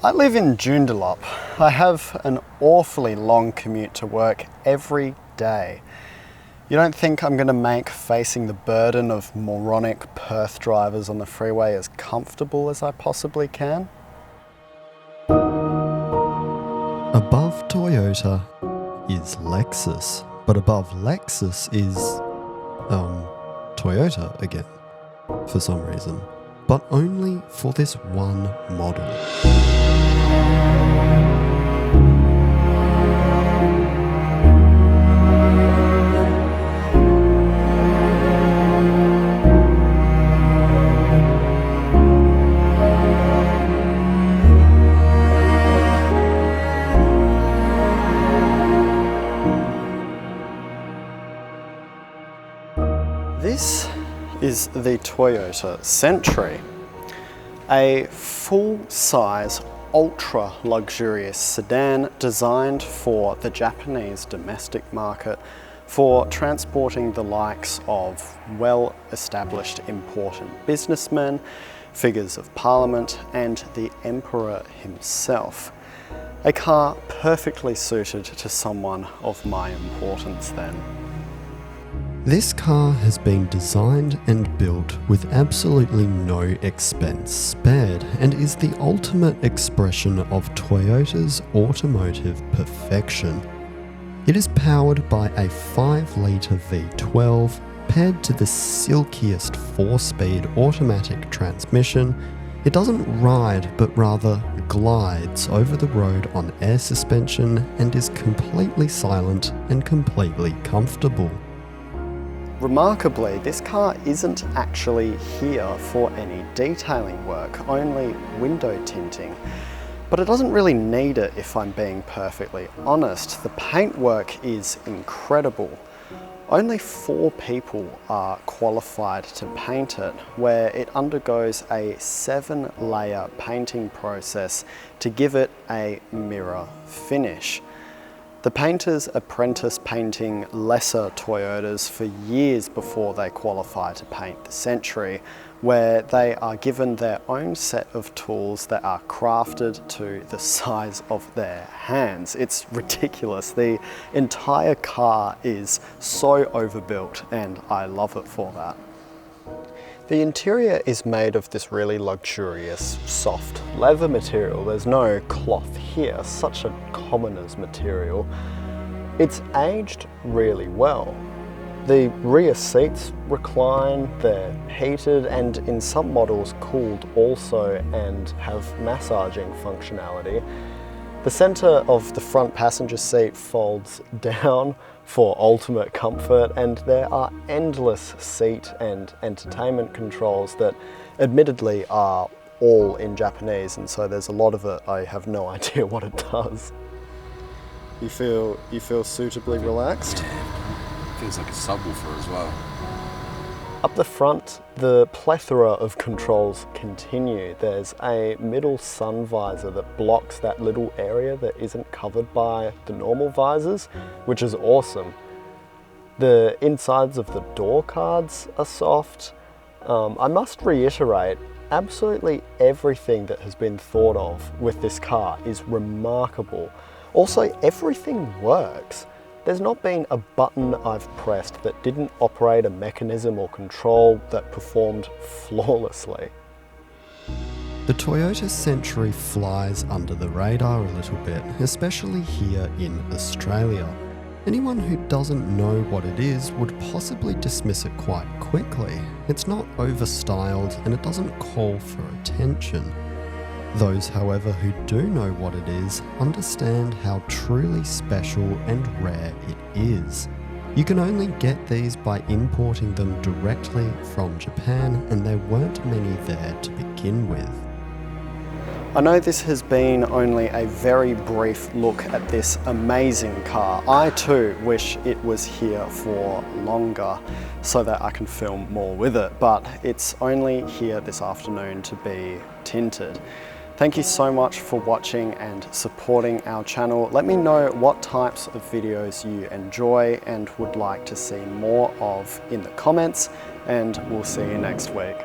I live in Joondalup. I have an awfully long commute to work every day. You don't think I'm going to make facing the burden of moronic Perth drivers on the freeway as comfortable as I possibly can? Above Toyota is Lexus, but above Lexus is, Toyota again, for some reason. But only for this one model. This is the Toyota Century, a full-size, ultra-luxurious sedan designed for the Japanese domestic market for transporting the likes of well-established important businessmen, figures of parliament, and the emperor himself. A car perfectly suited to someone of my importance then. This car has been designed and built with absolutely no expense spared and is the ultimate expression of Toyota's automotive perfection. It is powered by a 5-litre V12 paired to the silkiest 4-speed automatic transmission. It doesn't ride but rather glides over the road on air suspension and is completely silent and completely comfortable. Remarkably, this car isn't actually here for any detailing work, only window tinting. But it doesn't really need it if I'm being perfectly honest. The paintwork is incredible. Only 4 people are qualified to paint it, where it undergoes a 7-layer painting process to give it a mirror finish. The painters apprentice painting lesser Toyotas for years before they qualify to paint the Century, where they are given their own set of tools that are crafted to the size of their hands. It's ridiculous. The entire car is so overbuilt and I love it for that. The interior is made of this really luxurious, soft leather material. There's no cloth here, such a commoner's material. It's aged really well. The rear seats recline, they're heated and in some models cooled also and have massaging functionality. The center of the front passenger seat folds down for ultimate comfort, and there are endless seat and entertainment controls that admittedly are all in Japanese, and so there's a lot of it I have no idea what it does. You feel suitably relaxed? Feels like a subwoofer as well. Up the front, the plethora of controls continue. There's a middle sun visor that blocks that little area that isn't covered by the normal visors, which is awesome. The insides of the door cards are soft. I must reiterate, absolutely everything that has been thought of with this car is remarkable. Also, everything works. There's not been a button I've pressed that didn't operate a mechanism or control that performed flawlessly. The Toyota Century flies under the radar a little bit, especially here in Australia. Anyone who doesn't know what it is would possibly dismiss it quite quickly. It's not overstyled and it doesn't call for attention. Those, however, who do know what it is understand how truly special and rare it is. You can only get these by importing them directly from Japan, and there weren't many there to begin with. I know this has been only a very brief look at this amazing car. I too wish it was here for longer so that I can film more with it, but it's only here this afternoon to be tinted. Thank you so much for watching and supporting our channel. Let me know what types of videos you enjoy and would like to see more of in the comments, and we'll see you next week.